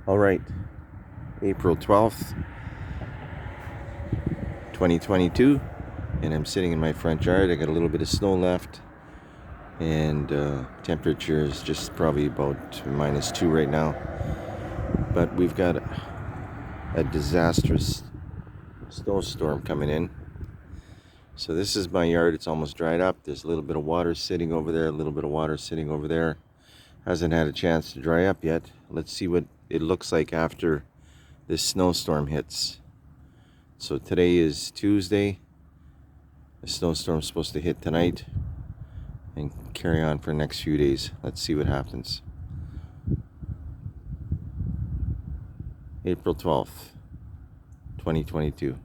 All right, April 12th, 2022, and I'm sitting in my front yard. I got a little bit of snow left, and temperature is just probably about -2 right now. But we've got a disastrous snowstorm coming in. So this is my yard. It's almost dried up. There's a little bit of water sitting over there, a little bit of water sitting over there. Hasn't had a chance to dry up yet. Let's see what it looks like after this snowstorm hits. So today is Tuesday. The snowstorm's supposed to hit tonight and carry on for the next few days. Let's see what happens. April 12th, 2022.